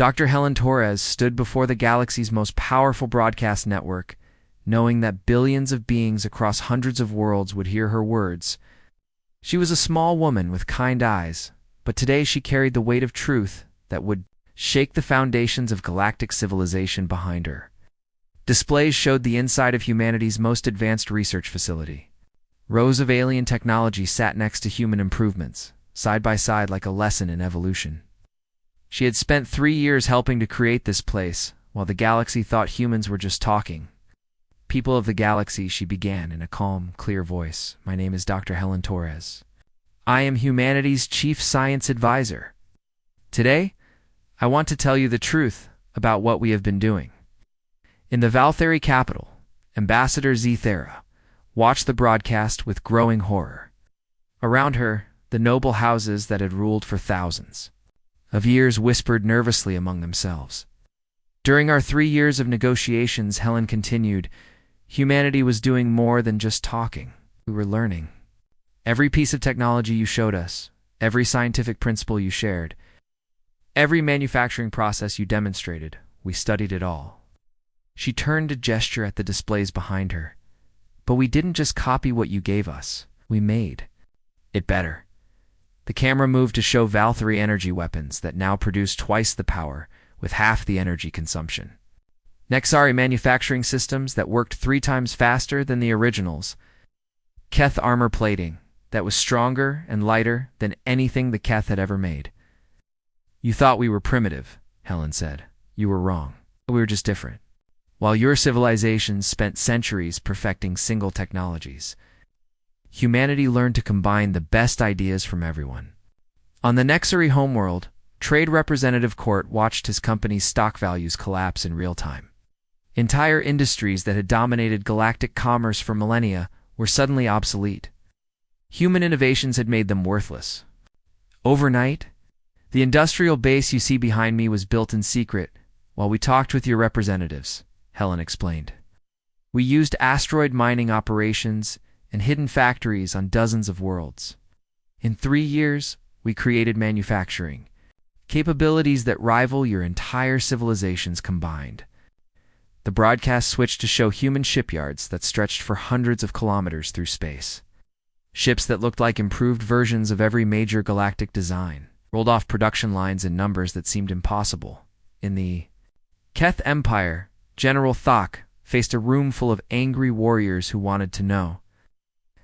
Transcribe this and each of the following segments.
Dr. Helen Torres stood before the galaxy's most powerful broadcast network, knowing that billions of beings across hundreds of worlds would hear her words. She was a small woman with kind eyes, but today she carried the weight of truth that would shake the foundations of galactic civilization behind her. Displays showed the inside of humanity's most advanced research facility. Rows of alien technology sat next to human improvements, side by side like a lesson in evolution. She had spent 3 years helping to create this place, while the galaxy thought humans were just talking. People of the galaxy, she began in a calm, clear voice. My name is Dr. Helen Torres. I am humanity's chief science advisor. Today, I want to tell you the truth about what we have been doing. In the Valtheri capital, Ambassador Zethera watched the broadcast with growing horror. Around her, the noble houses that had ruled for thousands of years whispered nervously among themselves. During our 3 years of negotiations, Helen continued, humanity was doing more than just talking. We were learning. Every piece of technology you showed us, every scientific principle you shared, every manufacturing process you demonstrated, we studied it all. She turned to gesture at the displays behind her. But we didn't just copy what you gave us. We made it better. The camera moved to show Valtheri energy weapons that now produce twice the power with half the energy consumption. Nexari manufacturing systems that worked 3 times faster than the originals. Keth armor plating that was stronger and lighter than anything the Keth had ever made. You thought we were primitive, Helen said. You were wrong. We were just different. While your civilizations spent centuries perfecting single technologies, humanity learned to combine the best ideas from everyone. On the Nexari homeworld, Trade Representative Court watched his company's stock values collapse in real time. Entire industries that had dominated galactic commerce for millennia were suddenly obsolete. Human innovations had made them worthless. Overnight, the industrial base you see behind me was built in secret while we talked with your representatives, Helen explained. We used asteroid mining operations and hidden factories on dozens of worlds. In 3 years, we created manufacturing, capabilities that rival your entire civilizations combined. The broadcast switched to show human shipyards that stretched for hundreds of kilometers through space. Ships that looked like improved versions of every major galactic design rolled off production lines in numbers that seemed impossible. In the Keth Empire, General Thok faced a room full of angry warriors who wanted to know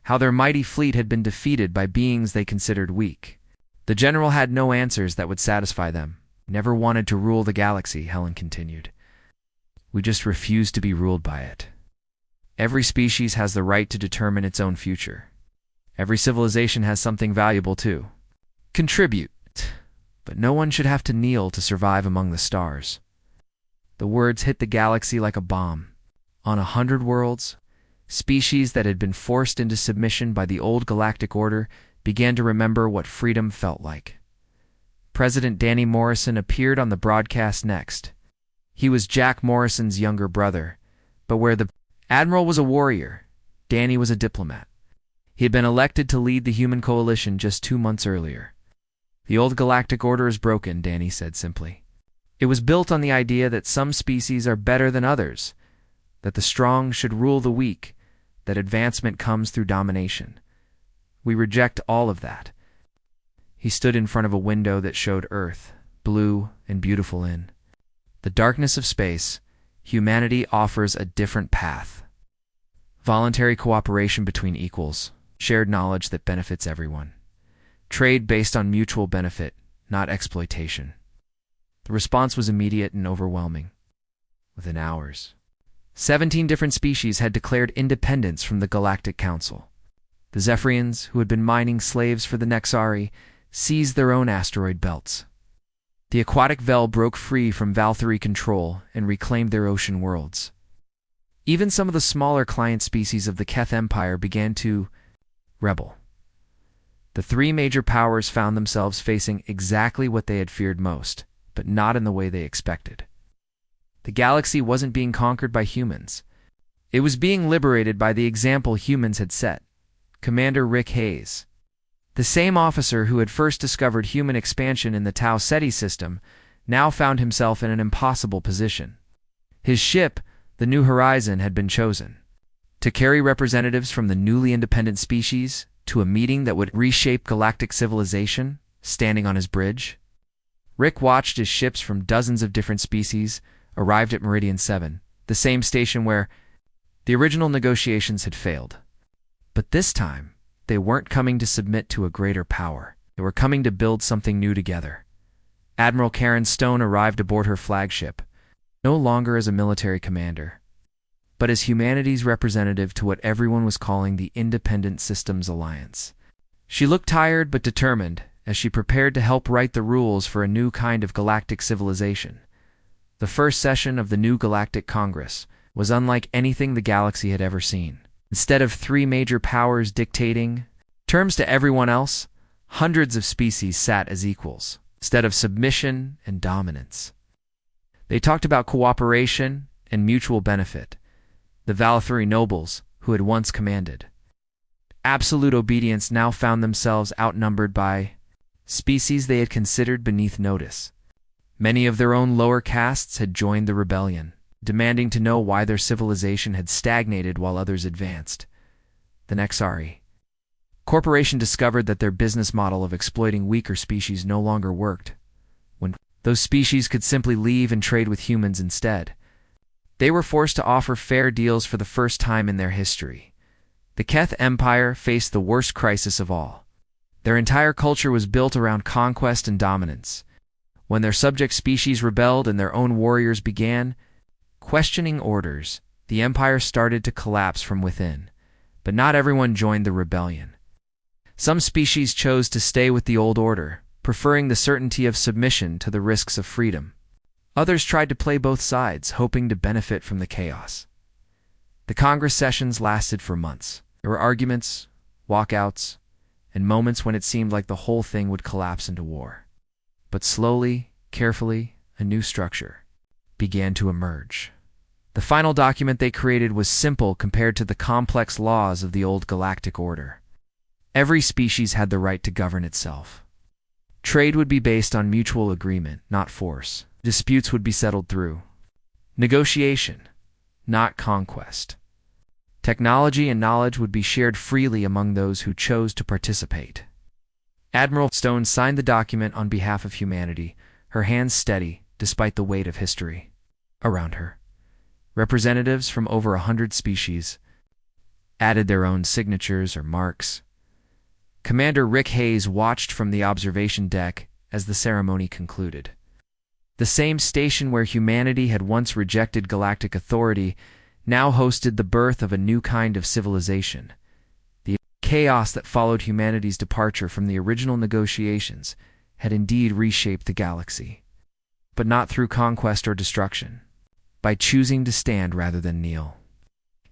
how their mighty fleet had been defeated by beings they considered weak. The general had no answers that would satisfy them. Never wanted to rule the galaxy, Helen continued. We just refused to be ruled by it. Every species has the right to determine its own future. Every civilization has something valuable to contribute, but no one should have to kneel to survive among the stars. The words hit the galaxy like a bomb. On 100 worlds, species that had been forced into submission by the old galactic order began to remember what freedom felt like. President Danny Morrison appeared on the broadcast next. He was Jack Morrison's younger brother, but where the admiral was a warrior, Danny was a diplomat. He had been elected to lead the human coalition just 2 months earlier. The old galactic order is broken, Danny said simply. It was built on the idea that some species are better than others, that the strong should rule the weak, that advancement comes through domination. We reject all of that. He stood in front of a window that showed Earth, blue and beautiful in the darkness of space. Humanity offers a different path. Voluntary cooperation between equals, shared knowledge that benefits everyone. Trade based on mutual benefit, not exploitation. The response was immediate and overwhelming. Within hours, 17 different species had declared independence from the Galactic Council. The Zephyrians, who had been mining slaves for the Nexari, seized their own asteroid belts. The aquatic Vel broke free from Valtheri control and reclaimed their ocean worlds. Even some of the smaller client species of the Keth Empire began to rebel. The 3 major powers found themselves facing exactly what they had feared most, but not in the way they expected. The galaxy wasn't being conquered by humans. It was being liberated by the example humans had set. Commander Rick Hayes, the same officer who had first discovered human expansion in the Tau Ceti system, now found himself in an impossible position. His ship, the New Horizon, had been chosen to carry representatives from the newly independent species to a meeting that would reshape galactic civilization, standing on his bridge. Rick watched as ships from dozens of different species arrived at Meridian 7, the same station where the original negotiations had failed. But this time, they weren't coming to submit to a greater power. They were coming to build something new together. Admiral Karen Stone arrived aboard her flagship, no longer as a military commander, but as humanity's representative to what everyone was calling the Independent Systems Alliance. She looked tired but determined as she prepared to help write the rules for a new kind of galactic civilization. The first session of the new Galactic Congress was unlike anything the galaxy had ever seen. Instead of three major powers dictating terms to everyone else, hundreds of species sat as equals, instead of submission and dominance. They talked about cooperation and mutual benefit. The Valathuri nobles, who had once commanded absolute obedience, now found themselves outnumbered by species they had considered beneath notice. Many of their own lower castes had joined the rebellion, demanding to know why their civilization had stagnated while others advanced. The Nexari Corporation discovered that their business model of exploiting weaker species no longer worked, when those species could simply leave and trade with humans instead. They were forced to offer fair deals for the first time in their history. The Keth Empire faced the worst crisis of all. Their entire culture was built around conquest and dominance. When their subject species rebelled and their own warriors began questioning orders, the empire started to collapse from within. But not everyone joined the rebellion. Some species chose to stay with the old order, preferring the certainty of submission to the risks of freedom. Others tried to play both sides, hoping to benefit from the chaos. The Congress sessions lasted for months. There were arguments, walkouts, and moments when it seemed like the whole thing would collapse into war. But slowly, carefully, a new structure began to emerge. The final document they created was simple compared to the complex laws of the old galactic order. Every species had the right to govern itself. Trade would be based on mutual agreement, not force. Disputes would be settled through negotiation, not conquest. Technology and knowledge would be shared freely among those who chose to participate. Admiral Stone signed the document on behalf of humanity, her hands steady despite the weight of history around her. Representatives from over 100 species added their own signatures or marks. Commander Rick Hayes watched from the observation deck as the ceremony concluded. The same station where humanity had once rejected galactic authority now hosted the birth of a new kind of civilization. The chaos that followed humanity's departure from the original negotiations had indeed reshaped the galaxy, but not through conquest or destruction, by choosing to stand rather than kneel.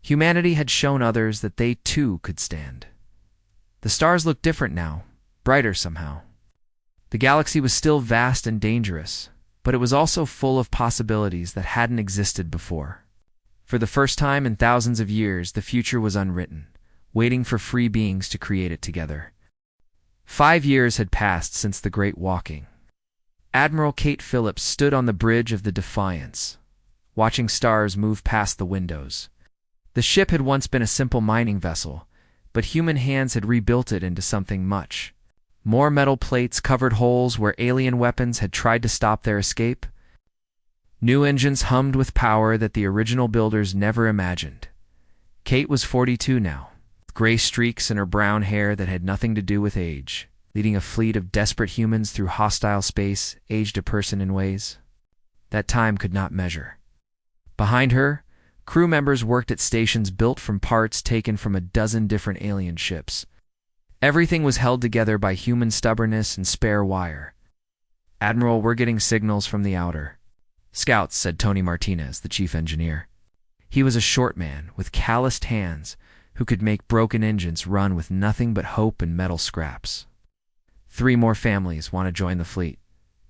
Humanity had shown others that they too could stand. The stars looked different now, brighter somehow. The galaxy was still vast and dangerous, but it was also full of possibilities that hadn't existed before. For the first time in thousands of years, the future was unwritten, waiting for free beings to create it together. 5 years had passed since the Great Walking. Admiral Kate Phillips stood on the bridge of the Defiance, watching stars move past the windows. The ship had once been a simple mining vessel, but human hands had rebuilt it into something much more. Metal plates covered holes where alien weapons had tried to stop their escape. New engines hummed with power that the original builders never imagined. Kate was 42 now, with gray streaks in her brown hair that had nothing to do with age, leading a fleet of desperate humans through hostile space, aged a person in ways that time could not measure. Behind her, crew members worked at stations built from parts taken from a dozen different alien ships. Everything was held together by human stubbornness and spare wire. "Admiral, we're getting signals from the outer Scouts," said Tony Martinez, the chief engineer. He was a short man with calloused hands who could make broken engines run with nothing but hope and metal scraps. 3 more families want to join the fleet."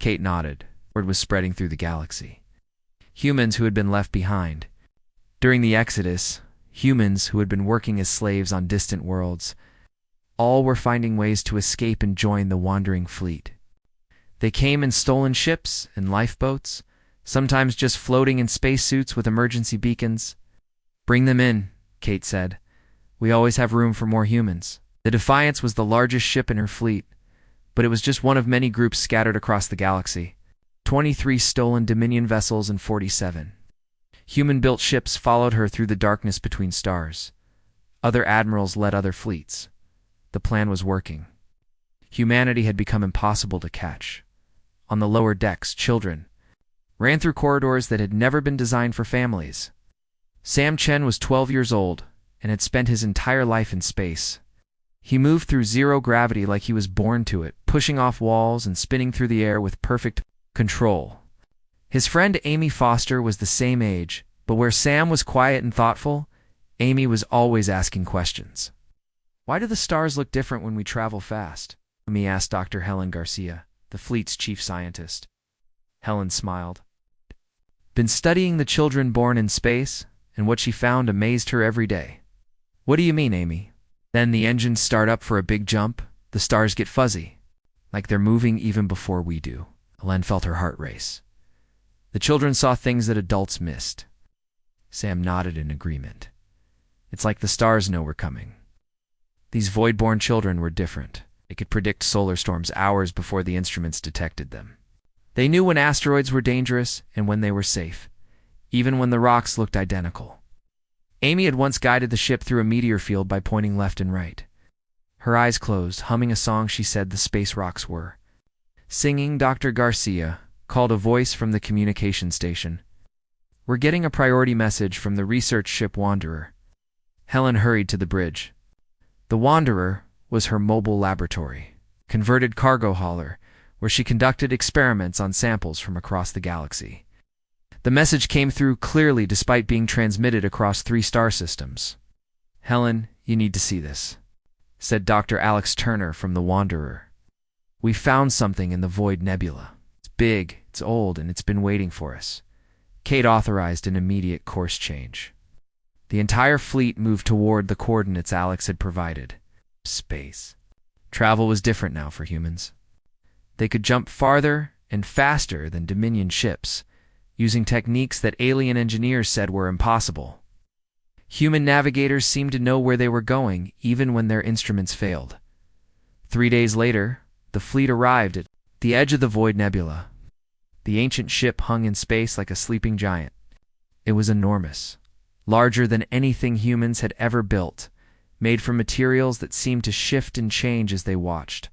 Kate nodded. Word was spreading through the galaxy. Humans who had been left behind. During the Exodus, humans who had been working as slaves on distant worlds, all were finding ways to escape and join the wandering fleet. They came in stolen ships and lifeboats, sometimes just floating in spacesuits with emergency beacons. "Bring them in," Kate said. "We always have room for more humans." The Defiance was the largest ship in her fleet, but it was just one of many groups scattered across the galaxy. 23 stolen Dominion vessels and 47 human-built ships followed her through the darkness between stars. Other admirals led other fleets. The plan was working. Humanity had become impossible to catch. On the lower decks, children ran through corridors that had never been designed for families. Sam Chen was 12 years old and had spent his entire life in space. He moved through zero gravity like he was born to it, pushing off walls and spinning through the air with perfect control. His friend Amy Foster was the same age, but where Sam was quiet and thoughtful, Amy was always asking questions. "Why do the stars look different when we travel fast?" Amy asked Dr. Helen Garcia, the fleet's chief scientist. Helen smiled. Been studying the children born in space, and what she found amazed her every day. "What do you mean, Amy?" "Then the engines start up for a big jump, the stars get fuzzy, like they're moving even before we do." Helen felt her heart race. "The children saw things that adults missed." Sam nodded in agreement. "It's like the stars know we're coming." These void-born children were different. They could predict solar storms hours before the instruments detected them. They knew when asteroids were dangerous and when they were safe, even when the rocks looked identical. Amy had once guided the ship through a meteor field by pointing left and right. Her eyes closed, humming a song she said the space rocks were. Singing, Dr. Garcia called a voice from the communication station. "We're getting a priority message from the research ship Wanderer." Helen hurried to the bridge. The Wanderer was her mobile laboratory, converted cargo hauler, where she conducted experiments on samples from across the galaxy. The message came through clearly despite being transmitted across 3 star systems. "Helen, you need to see this," said Dr. Alex Turner from the Wanderer. "We found something in the Void Nebula. It's big, it's old, and it's been waiting for us." Kate authorized an immediate course change. The entire fleet moved toward the coordinates Alex had provided. Space. Travel was different now for humans. They could jump farther and faster than Dominion ships, using techniques that alien engineers said were impossible. Human navigators seemed to know where they were going, even when their instruments failed. 3 days later, the fleet arrived at the edge of the Void Nebula. The ancient ship hung in space like a sleeping giant. It was enormous, larger than anything humans had ever built, made from materials that seemed to shift and change as they watched.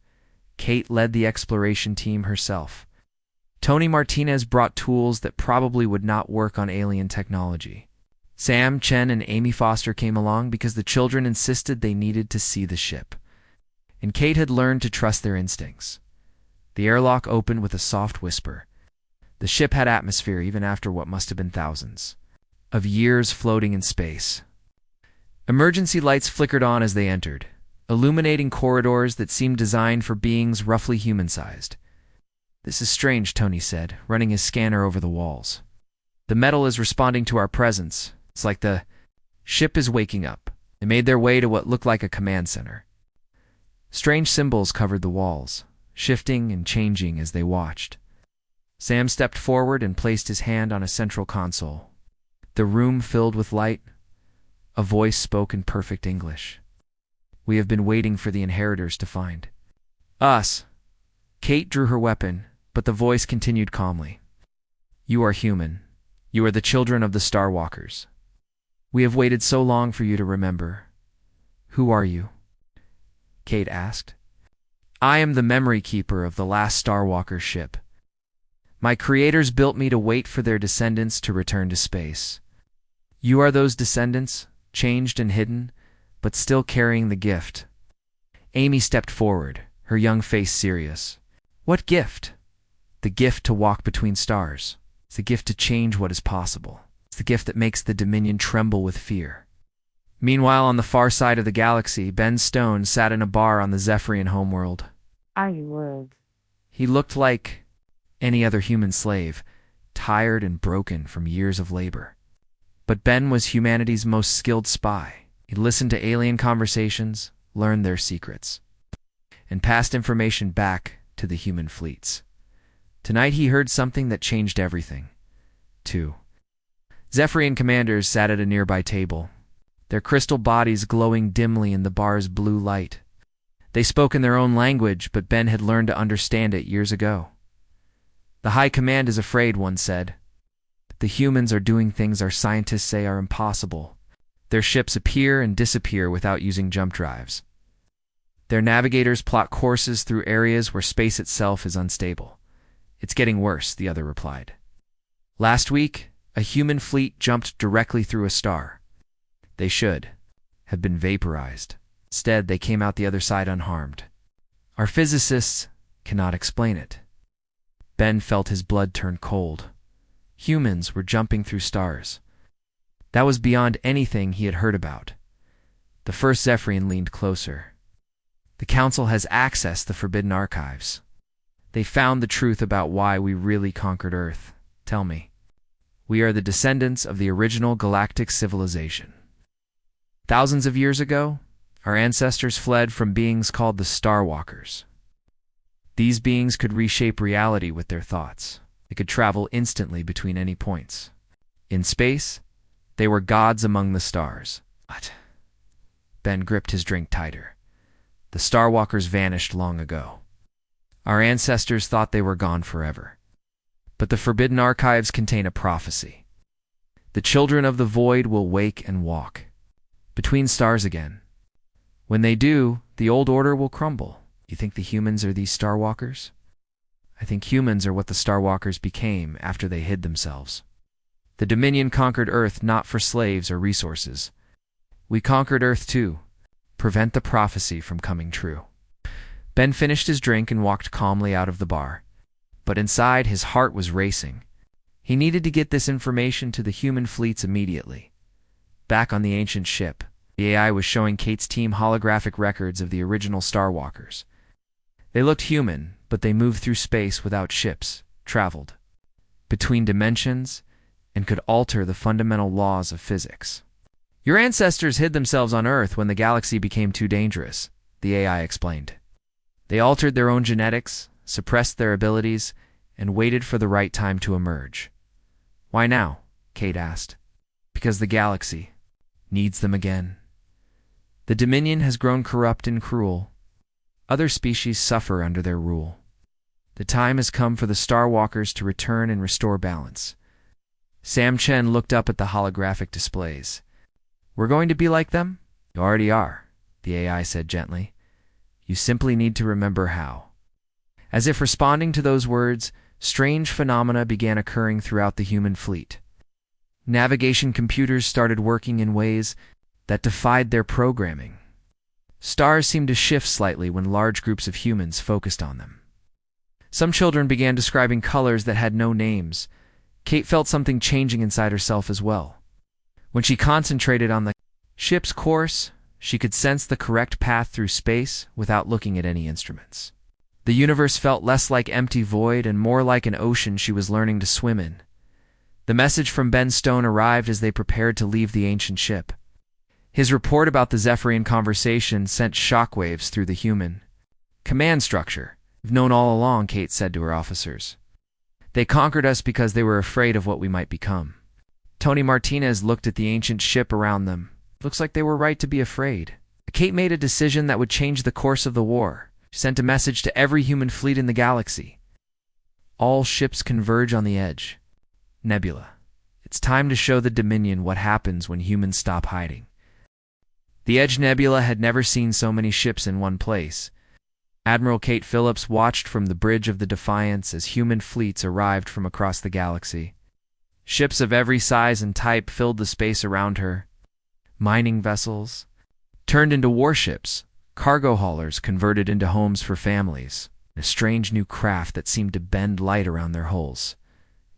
Kate led the exploration team herself. Tony Martinez brought tools that probably would not work on alien technology. Sam, Chen, and Amy Foster came along because the children insisted they needed to see the ship. And Kate had learned to trust their instincts. The airlock opened with a soft whisper. The ship had atmosphere even after what must have been thousands of years floating in space. Emergency lights flickered on as they entered, illuminating corridors that seemed designed for beings roughly human-sized. "This is strange," Tony said, running his scanner over the walls. "The metal is responding to our presence. It's like the ship is waking up." They made their way to what looked like a command center. Strange symbols covered the walls, shifting and changing as they watched. Sam stepped forward and placed his hand on a central console. The room filled with light. A voice spoke in perfect English. "We have been waiting for the inheritors to find us." Kate drew her weapon, but the voice continued calmly. "You are human. You are the children of the Star Walkers. We have waited so long for you to remember. Who are you?" Kate asked. "I am the memory keeper of the last Star Walker ship. My creators built me to wait for their descendants to return to space. You are those descendants, changed and hidden, but still carrying the gift." Amy stepped forward, her young face serious. "What gift?" "The gift to walk between stars. It's the gift to change what is possible. It's the gift that makes the Dominion tremble with fear." Meanwhile, on the far side of the galaxy, Ben Stone sat in a bar on the Zephyrian homeworld. He looked like any other human slave, tired and broken from years of labor. But Ben was humanity's most skilled spy. He listened to alien conversations, learned their secrets, and passed information back to the human fleets. Tonight he heard something that changed everything. 2. Zephyrian commanders sat at a nearby table, their crystal bodies glowing dimly in the bar's blue light. They spoke in their own language, but Ben had learned to understand it years ago. "The High Command is afraid," one said. "The humans are doing things our scientists say are impossible. Their ships appear and disappear without using jump drives. Their navigators plot courses through areas where space itself is unstable. It's getting worse," the other replied. "Last week, a human fleet jumped directly through a star. They should have been vaporized. Instead, they came out the other side unharmed. Our physicists cannot explain it." Ben felt his blood turn cold. Humans were jumping through stars. That was beyond anything he had heard about. The first Zephyrian leaned closer. "The Council has accessed the Forbidden Archives. They found the truth about why we really conquered Earth. Tell me. We are the descendants of the original galactic civilization. Thousands of years ago, our ancestors fled from beings called the Starwalkers. These beings could reshape reality with their thoughts. They could travel instantly between any points. In space, they were gods among the stars." What? Ben gripped his drink tighter. "The Starwalkers vanished long ago. Our ancestors thought they were gone forever. But the Forbidden Archives contain a prophecy. The children of the void will wake and walk between stars again. When they do, the old order will crumble." "You think the humans are these Starwalkers?" "I think humans are what the Starwalkers became after they hid themselves. The Dominion conquered Earth not for slaves or resources. We conquered Earth to prevent the prophecy from coming true." Ben finished his drink and walked calmly out of the bar. But inside, his heart was racing. He needed to get this information to the human fleets immediately. Back on the ancient ship, the AI was showing Kate's team holographic records of the original Starwalkers. They looked human, but they moved through space without ships, traveled between dimensions, and could alter the fundamental laws of physics. "Your ancestors hid themselves on Earth when the galaxy became too dangerous," the AI explained. "They altered their own genetics, suppressed their abilities, and waited for the right time to emerge." "Why now?" Kate asked. "Because the galaxy needs them again. The Dominion has grown corrupt and cruel. Other species suffer under their rule. The time has come for the Starwalkers to return and restore balance." Sam Chen looked up at the holographic displays. "We're going to be like them?" "You already are," the AI said gently. "You simply need to remember how." As if responding to those words, strange phenomena began occurring throughout the human fleet. Navigation computers started working in ways that defied their programming. Stars seemed to shift slightly when large groups of humans focused on them. Some children began describing colors that had no names. Kate felt something changing inside herself as well. When she concentrated on the ship's course, she could sense the correct path through space without looking at any instruments. The universe felt less like empty void and more like an ocean she was learning to swim in. The message from Ben Stone arrived as they prepared to leave the ancient ship. His report about the Zephyrian conversation sent shockwaves through the human command structure. "We've known all along," Kate said to her officers. "They conquered us because they were afraid of what we might become." Tony Martinez looked at the ancient ship around them. "Looks like they were right to be afraid." Kate made a decision that would change the course of the war. She sent a message to every human fleet in the galaxy. "All ships converge on the Edge Nebula. It's time to show the Dominion what happens when humans stop hiding." The Edge Nebula had never seen so many ships in one place. Admiral Kate Phillips watched from the bridge of the Defiance as human fleets arrived from across the galaxy. Ships of every size and type filled the space around her. Mining vessels turned into warships, cargo haulers converted into homes for families, a strange new craft that seemed to bend light around their hulls.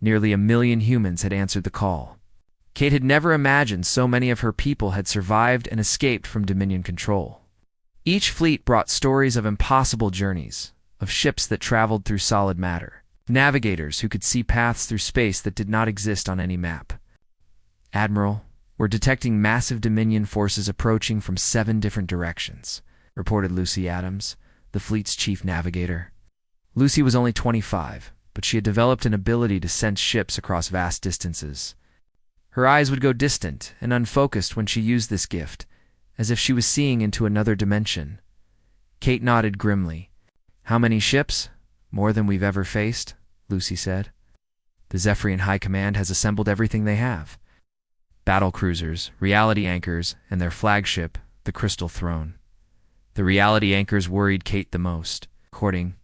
Nearly 1 million humans had answered the call. Kate had never imagined so many of her people had survived and escaped from Dominion control. Each fleet brought stories of impossible journeys, of ships that traveled through solid matter, navigators who could see paths through space that did not exist on any map. "Admiral, we're detecting massive Dominion forces approaching from 7 different directions," reported Lucy Adams, the fleet's chief navigator. Lucy was only 25, but she had developed an ability to sense ships across vast distances. Her eyes would go distant and unfocused when she used this gift, as if she was seeing into another dimension. Kate nodded grimly. "How many ships? More than we've ever faced," Lucy said. "The Zephyrian High Command has assembled everything they have. Battle cruisers, reality anchors, and their flagship, the Crystal Throne." The reality anchors worried Kate the most, according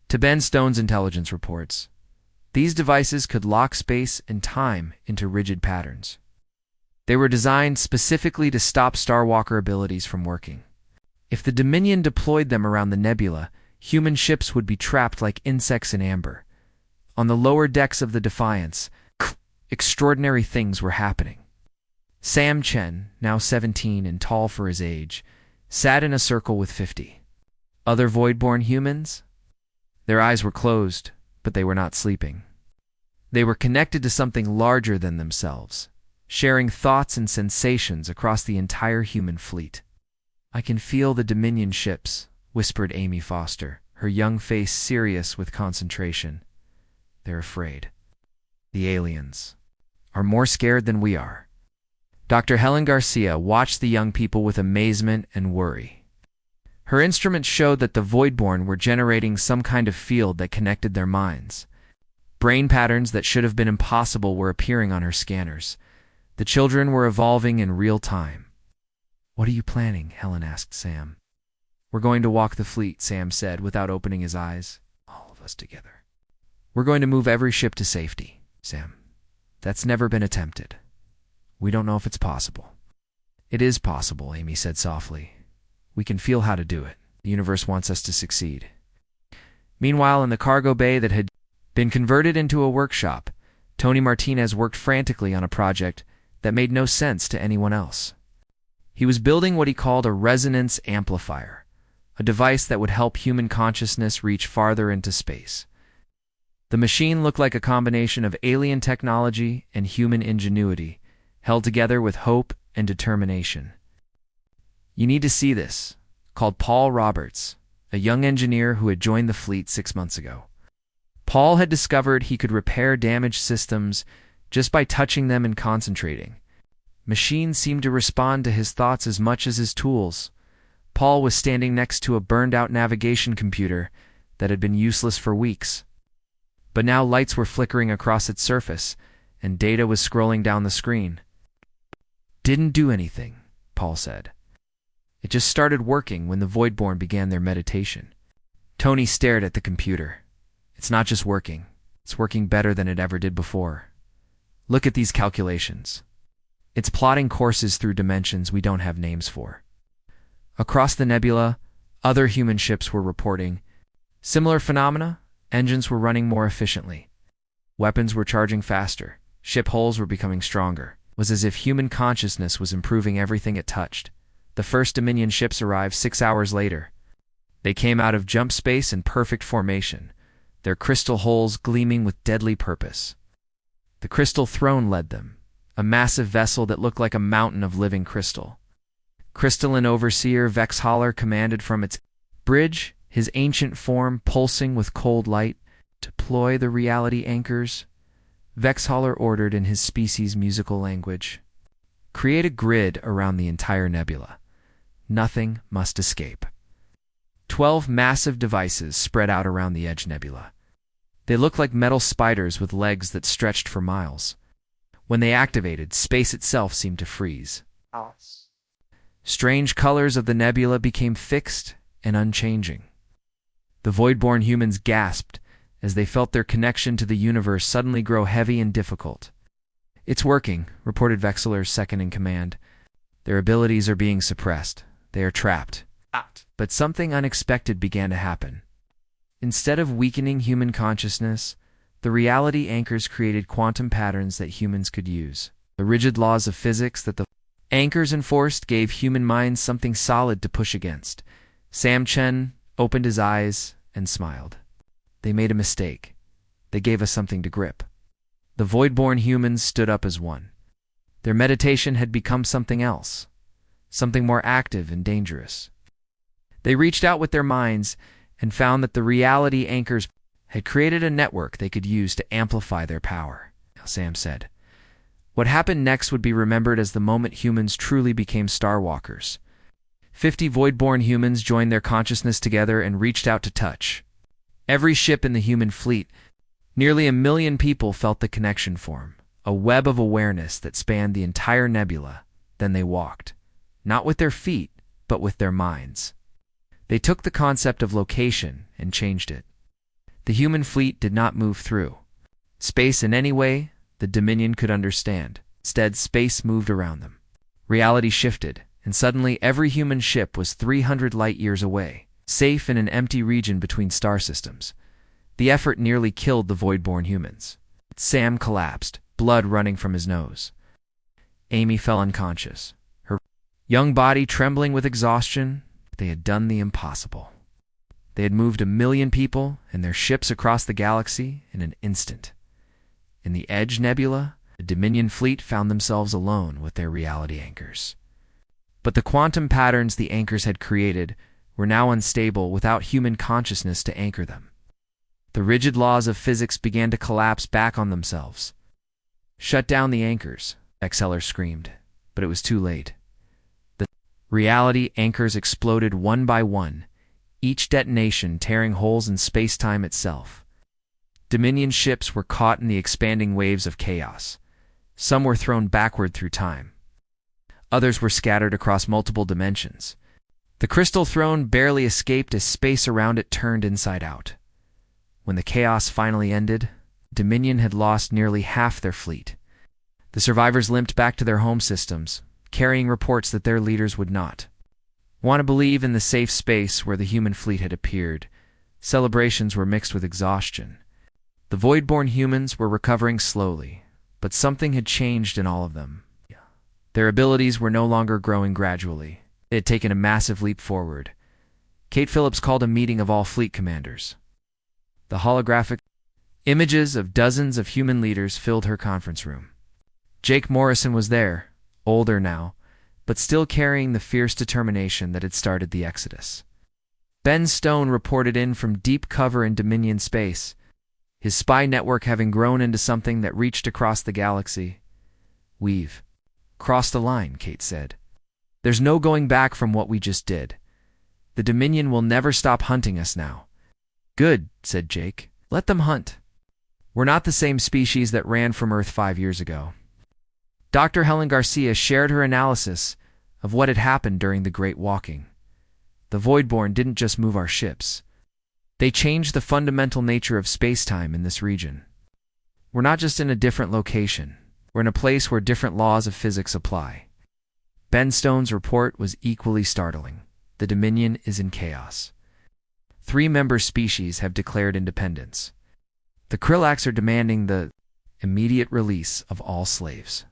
to Ben Stone's intelligence reports. These devices could lock space and time into rigid patterns. They were designed specifically to stop Starwalker abilities from working. If the Dominion deployed them around the nebula, human ships would be trapped like insects in amber. On the lower decks of the Defiance, extraordinary things were happening. Sam Chen, now 17 and tall for his age, sat in a circle with 50 other void-born humans. Their eyes were closed, but they were not sleeping. They were connected to something larger than themselves, sharing thoughts and sensations across the entire human fleet. "I can feel the Dominion ships," whispered Amy Foster, her young face serious with concentration. "They're afraid. The aliens are more scared than we are." Dr. Helen Garcia watched the young people with amazement and worry. Her instruments showed that the Voidborn were generating some kind of field that connected their minds. Brain patterns that should have been impossible were appearing on her scanners. The children were evolving in real time. "What are you planning?" Helen asked Sam. "We're going to walk the fleet," Sam said without opening his eyes. "All of us together. We're going to move every ship to safety, Sam. That's never been attempted. We don't know if it's possible." "It is possible," Amy said softly. "We can feel how to do it. The universe wants us to succeed." Meanwhile, in the cargo bay that had been converted into a workshop, Tony Martinez worked frantically on a project that made no sense to anyone else. He was building what he called a resonance amplifier, a device that would help human consciousness reach farther into space. The machine looked like a combination of alien technology and human ingenuity, held together with hope and determination. "You need to see this," called Paul Roberts, a young engineer who had joined the fleet 6 months ago. Paul had discovered he could repair damaged systems just by touching them and concentrating. Machines seemed to respond to his thoughts as much as his tools. Paul was standing next to a burned-out navigation computer that had been useless for weeks. But now lights were flickering across its surface, and data was scrolling down the screen. "Didn't do anything," Paul said. "It just started working when the Voidborn began their meditation." Tony stared at the computer. "It's not just working. It's working better than it ever did before. Look at these calculations. It's plotting courses through dimensions we don't have names for." Across the nebula, other human ships were reporting similar phenomena. Engines were running more efficiently. Weapons were charging faster. Ship hulls were becoming stronger. It was as if human consciousness was improving everything it touched. The first Dominion ships arrived 6 hours later. They came out of jump space in perfect formation, their crystal hulls gleaming with deadly purpose. The Crystal Throne led them, a massive vessel that looked like a mountain of living crystal. Crystalline Overseer Vexhaller commanded from its bridge, his ancient form pulsing with cold light. "Deploy the reality anchors," Vexhaller ordered in his species' musical language. "Create a grid around the entire nebula. Nothing must escape." 12 massive devices spread out around the Edge Nebula. They looked like metal spiders with legs that stretched for miles. When they activated, space itself seemed to freeze. Strange colors of the nebula became fixed and unchanging. The Voidborn humans gasped as they felt their connection to the universe suddenly grow heavy and difficult. "It's working," reported Vexhaller's second-in-command. "Their abilities are being suppressed. They are trapped." But something unexpected began to happen. Instead of weakening human consciousness, the reality anchors created quantum patterns that humans could use. The rigid laws of physics that the anchors enforced gave human minds something solid to push against. Sam Chen opened his eyes and smiled. "They made a mistake. They gave us something to grip." The Voidborn humans stood up as one. Their meditation had become something else, something more active and dangerous. They reached out with their minds and found that the reality anchors had created a network they could use to amplify their power, Sam said. What happened next would be remembered as the moment humans truly became Starwalkers. 50 Voidborn humans joined their consciousness together and reached out to touch every ship in the human fleet. Nearly 1 million people felt the connection form, a web of awareness that spanned the entire nebula. Then they walked, not with their feet, but with their minds. They took the concept of location and changed it. The human fleet did not move through space in any way the Dominion could understand. Instead, space moved around them. Reality shifted, and suddenly every human ship was 300 light-years away, safe in an empty region between star systems. The effort nearly killed the Voidborn humans. Sam collapsed, blood running from his nose. Amy fell unconscious, her young body trembling with exhaustion. They had done the impossible. They had moved 1 million people and their ships across the galaxy in an instant. In the Edge Nebula, the Dominion fleet found themselves alone with their reality anchors. But the quantum patterns the anchors had created were now unstable without human consciousness to anchor them. The rigid laws of physics began to collapse back on themselves. "Shut down the anchors," Exceller screamed, but it was too late. The reality anchors exploded one by one, each detonation tearing holes in space-time itself. Dominion ships were caught in the expanding waves of chaos. Some were thrown backward through time. Others were scattered across multiple dimensions. The crystal throne barely escaped as space around it turned inside out. When the chaos finally ended, Dominion had lost nearly half their fleet. The survivors limped back to their home systems, carrying reports that their leaders would not want to believe in the safe space where the human fleet had appeared. Celebrations were mixed with exhaustion. The Voidborn humans were recovering slowly, but something had changed in all of them. Their abilities were no longer growing gradually. They had taken a massive leap forward. Kate Phillips called a meeting of all fleet commanders. The holographic images of dozens of human leaders filled her conference room. Jake Morrison was there, older now, but still carrying the fierce determination that had started the Exodus. Ben Stone reported in from deep cover in Dominion space, his spy network having grown into something that reached across the galaxy. "We've crossed a line," Kate said. "There's no going back from what we just did. The Dominion will never stop hunting us now." "Good," said Jake. "Let them hunt. We're not the same species that ran from Earth 5 years ago." Dr. Helen Garcia shared her analysis of what had happened during the Great Walking. The Voidborn didn't just move our ships. They changed the fundamental nature of space-time in this region. We're not just in a different location. We're in a place where different laws of physics apply. Ben Stone's report was equally startling. The Dominion is in chaos. 3 member species have declared independence. The Krillax are demanding the immediate release of all slaves.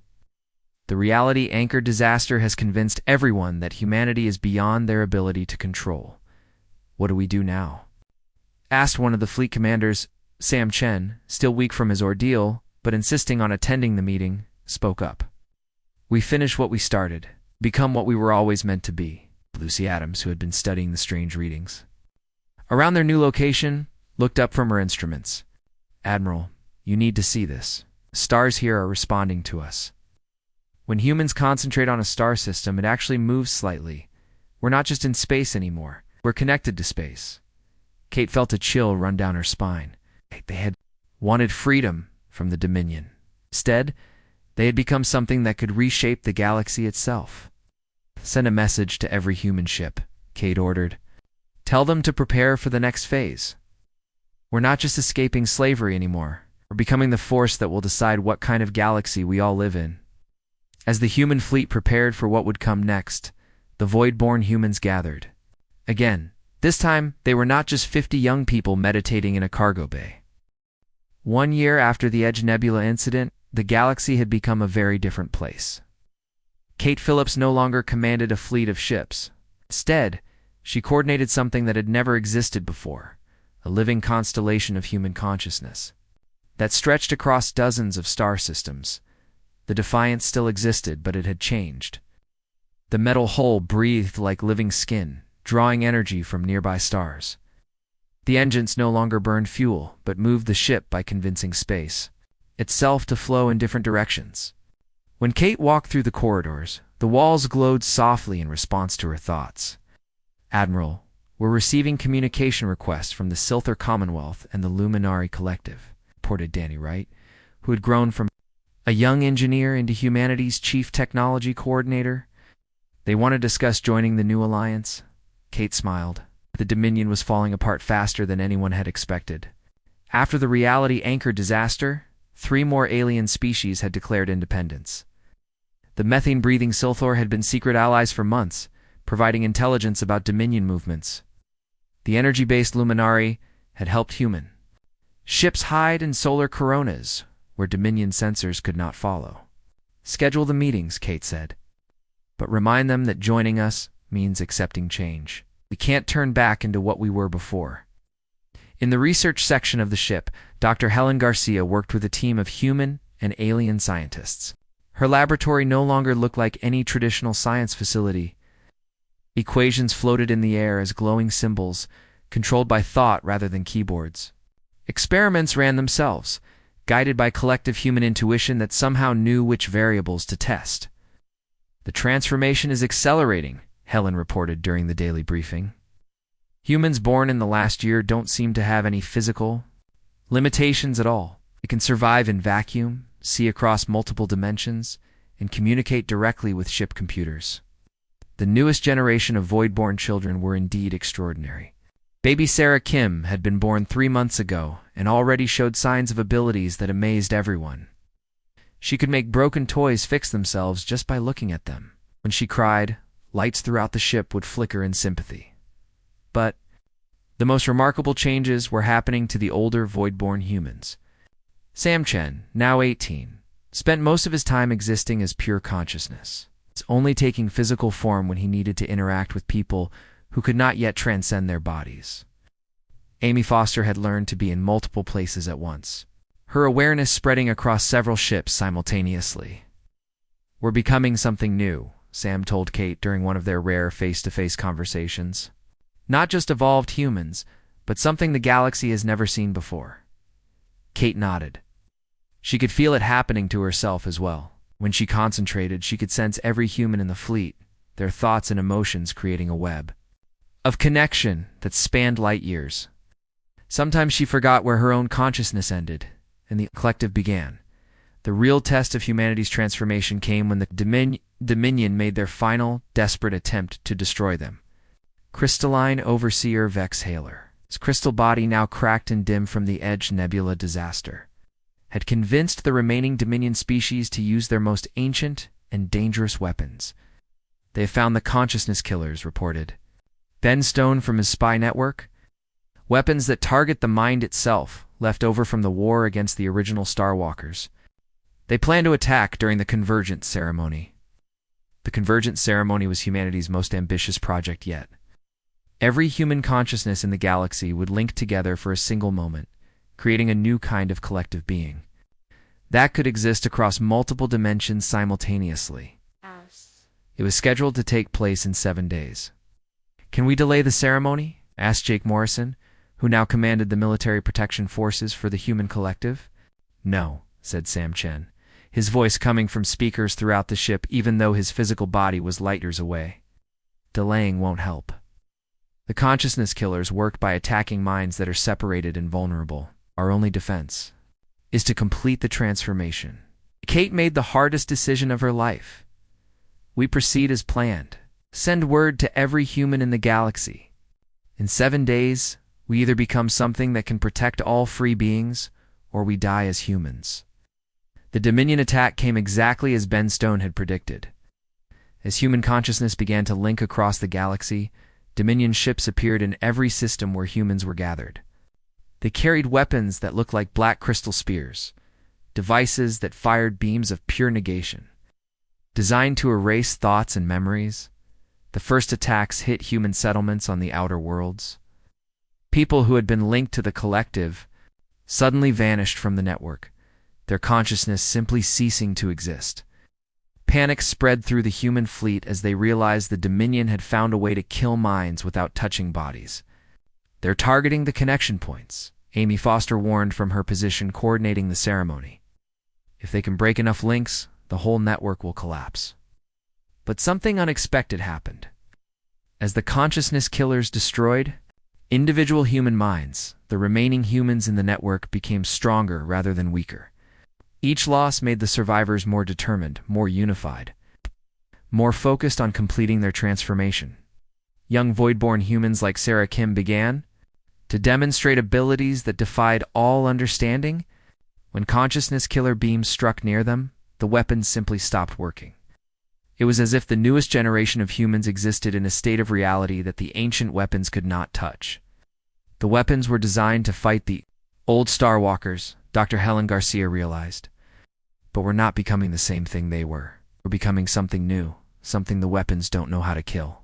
The reality anchor disaster has convinced everyone that humanity is beyond their ability to control. "What do we do now?" asked one of the fleet commanders. Sam Chen, still weak from his ordeal, but insisting on attending the meeting, spoke up. "We finish what we started, become what we were always meant to be." Lucy Adams, who had been studying the strange readings around their new location, looked up from her instruments. "Admiral, you need to see this. The stars here are responding to us. When humans concentrate on a star system, it actually moves slightly. We're not just in space anymore. We're connected to space." Kate felt a chill run down her spine. They had wanted freedom from the Dominion. Instead, they had become something that could reshape the galaxy itself. "Send a message to every human ship," Kate ordered. "Tell them to prepare for the next phase. We're not just escaping slavery anymore. We're becoming the force that will decide what kind of galaxy we all live in." As the human fleet prepared for what would come next, the Voidborn humans gathered. Again, this time they were not just 50 young people meditating in a cargo bay. 1 year after the Edge Nebula incident, the galaxy had become a very different place. Kate Phillips no longer commanded a fleet of ships. Instead, she coordinated something that had never existed before, a living constellation of human consciousness that stretched across dozens of star systems. The Defiance still existed, but it had changed. The metal hull breathed like living skin, drawing energy from nearby stars. The engines no longer burned fuel, but moved the ship by convincing space itself to flow in different directions. When Kate walked through the corridors, the walls glowed softly in response to her thoughts. "Admiral, we're receiving communication requests from the Silther Commonwealth and the Luminari Collective," reported Danny Wright, who had grown from a young engineer into humanity's chief technology coordinator. "They want to discuss joining the new alliance." Kate smiled. The Dominion was falling apart faster than anyone had expected. After the reality anchor disaster, 3 more alien species had declared independence. The methane-breathing Silthor had been secret allies for months, providing intelligence about Dominion movements. The energy-based Luminari had helped human ships hide in solar coronas, where Dominion sensors could not follow. "Schedule the meetings," Kate said. "But remind them that joining us means accepting change. We can't turn back into what we were before." In the research section of the ship, Dr. Helen Garcia worked with a team of human and alien scientists. Her laboratory no longer looked like any traditional science facility. Equations floated in the air as glowing symbols, controlled by thought rather than keyboards. Experiments ran themselves, guided by collective human intuition that somehow knew which variables to test. "The transformation is accelerating," Helen reported during the daily briefing. "Humans born in the last year don't seem to have any physical limitations at all. They can survive in vacuum, see across multiple dimensions, and communicate directly with ship computers. The newest generation of void-born children were indeed extraordinary." Baby Sarah Kim had been born 3 months ago and already showed signs of abilities that amazed everyone. She could make broken toys fix themselves just by looking at them. When she cried, lights throughout the ship would flicker in sympathy. But the most remarkable changes were happening to the older void-born humans. Sam Chen, now 18, spent most of his time existing as pure consciousness, only taking physical form when he needed to interact with people who could not yet transcend their bodies. Amy Foster had learned to be in multiple places at once, her awareness spreading across several ships simultaneously. "We're becoming something new," Sam told Kate during one of their rare face-to-face conversations. "Not just evolved humans, but something the galaxy has never seen before." Kate nodded. She could feel it happening to herself as well. When she concentrated, she could sense every human in the fleet, their thoughts and emotions creating a web of connection that spanned light years. Sometimes she forgot where her own consciousness ended, and the collective began. The real test of humanity's transformation came when the Dominion made their final, desperate attempt to destroy them. Crystalline Overseer Vex Haler, his crystal body now cracked and dim from the Edge Nebula disaster, had convinced the remaining Dominion species to use their most ancient and dangerous weapons. "They have found the consciousness killers," reported Ben Stone from his spy network. "Weapons that target the mind itself, left over from the war against the original Starwalkers. They plan to attack during the Convergence Ceremony." The Convergence Ceremony was humanity's most ambitious project yet. Every human consciousness in the galaxy would link together for a single moment, creating a new kind of collective being that could exist across multiple dimensions simultaneously. It was scheduled to take place in 7 days. "Can we delay the ceremony?" asked Jake Morrison, who now commanded the military protection forces for the human collective. "No," said Sam Chen, his voice coming from speakers throughout the ship even though his physical body was light years away. "Delaying won't help. The consciousness killers work by attacking minds that are separated and vulnerable. Our only defense is to complete the transformation." Kate made the hardest decision of her life. "We proceed as planned. Send word to every human in the galaxy. In 7 days, we either become something that can protect all free beings, or we die as humans." The Dominion attack came exactly as Ben Stone had predicted. As human consciousness began to link across the galaxy, Dominion ships appeared in every system where humans were gathered. They carried weapons that looked like black crystal spears, devices that fired beams of pure negation. Designed to erase thoughts and memories, the first attacks hit human settlements on the outer worlds. People who had been linked to the collective suddenly vanished from the network, their consciousness simply ceasing to exist. Panic spread through the human fleet as they realized the Dominion had found a way to kill minds without touching bodies. They're targeting the connection points, Amy Foster warned from her position coordinating the ceremony. If they can break enough links, the whole network will collapse. But something unexpected happened. As the consciousness killers destroyed individual human minds, the remaining humans in the network became stronger rather than weaker. Each loss made the survivors more determined, more unified, more focused on completing their transformation. Young void-born humans like Sarah Kim began to demonstrate abilities that defied all understanding. When consciousness killer beams struck near them, the weapons simply stopped working. It was as if the newest generation of humans existed in a state of reality that the ancient weapons could not touch. The weapons were designed to fight the old Starwalkers, Dr. Helen Garcia realized. But we're not becoming the same thing they were. We're becoming something new, something the weapons don't know how to kill.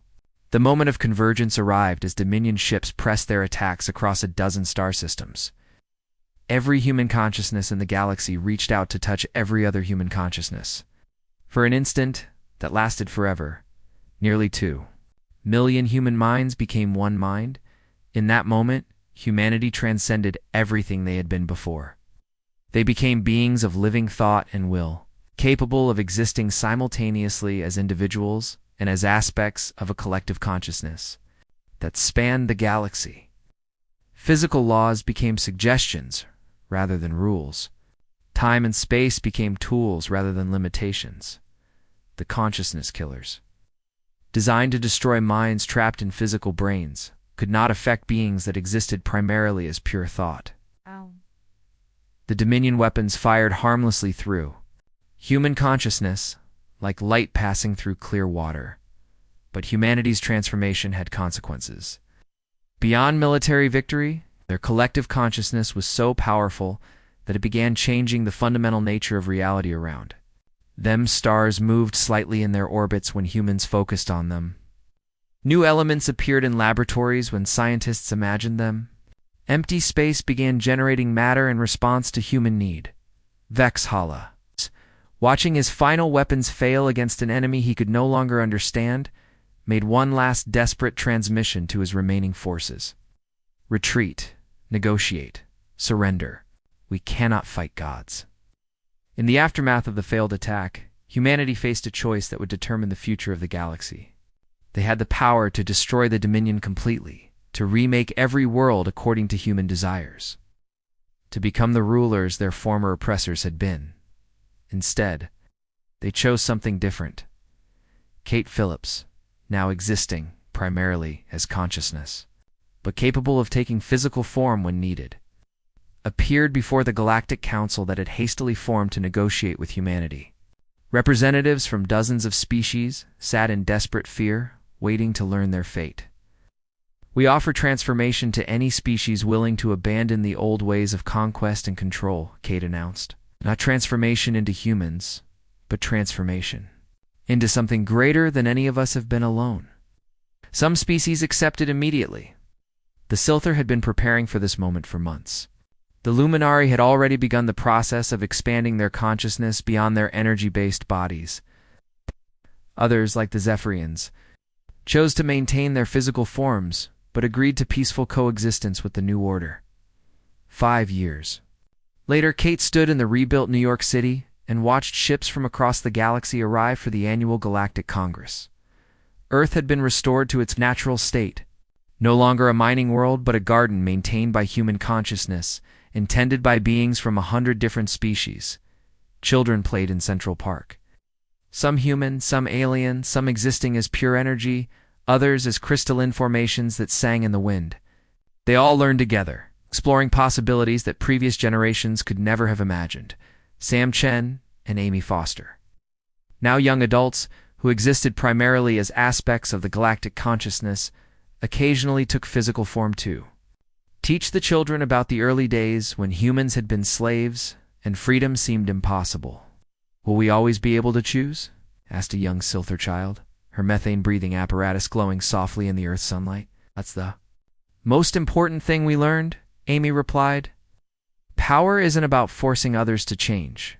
The moment of convergence arrived as Dominion ships pressed their attacks across a dozen star systems. Every human consciousness in the galaxy reached out to touch every other human consciousness. For an instant that lasted forever, nearly 2 million human minds became one mind. In that moment, humanity transcended everything they had been before. They became beings of living thought and will, capable of existing simultaneously as individuals and as aspects of a collective consciousness that spanned the galaxy. Physical laws became suggestions rather than rules. Time and space became tools rather than limitations. The consciousness killers, designed to destroy minds trapped in physical brains, could not affect beings that existed primarily as pure thought. Ow. The Dominion weapons fired harmlessly through human consciousness, like light passing through clear water. But humanity's transformation had consequences. Beyond military victory, their collective consciousness was so powerful that it began changing the fundamental nature of reality around them. Stars moved slightly in their orbits when humans focused on them. New elements appeared in laboratories when scientists imagined them. Empty space began generating matter in response to human need. Vexhala, watching his final weapons fail against an enemy he could no longer understand, made one last desperate transmission to his remaining forces. Retreat, negotiate, surrender. We cannot fight gods. In the aftermath of the failed attack, humanity faced a choice that would determine the future of the galaxy. They had the power to destroy the Dominion completely, to remake every world according to human desires, to become the rulers their former oppressors had been. Instead, they chose something different. Kate Phillips, now existing primarily as consciousness, but capable of taking physical form when needed, appeared before the Galactic Council that had hastily formed to negotiate with humanity. Representatives from dozens of species sat in desperate fear, waiting to learn their fate. We offer transformation to any species willing to abandon the old ways of conquest and control, Kate announced. Not transformation into humans, but transformation into something greater than any of us have been alone. Some species accepted immediately. The Silther had been preparing for this moment for months. The Luminari had already begun the process of expanding their consciousness beyond their energy-based bodies. Others, like the Zephyrians, chose to maintain their physical forms, but agreed to peaceful coexistence with the new order. 5 years later, Kate stood in the rebuilt New York City and watched ships from across the galaxy arrive for the annual Galactic Congress. Earth had been restored to its natural state, no longer a mining world but a garden maintained by human consciousness, intended by beings from 100 different species. Children played in Central Park. Some human, some alien, some existing as pure energy, others as crystalline formations that sang in the wind. They all learned together, exploring possibilities that previous generations could never have imagined. Sam Chen and Amy Foster, now young adults who existed primarily as aspects of the galactic consciousness, occasionally took physical form too. Teach the children about the early days when humans had been slaves and freedom seemed impossible. Will we always be able to choose? Asked a young Silther child, her methane-breathing apparatus glowing softly in the Earth's sunlight. That's the most important thing we learned, Amy replied. Power isn't about forcing others to change.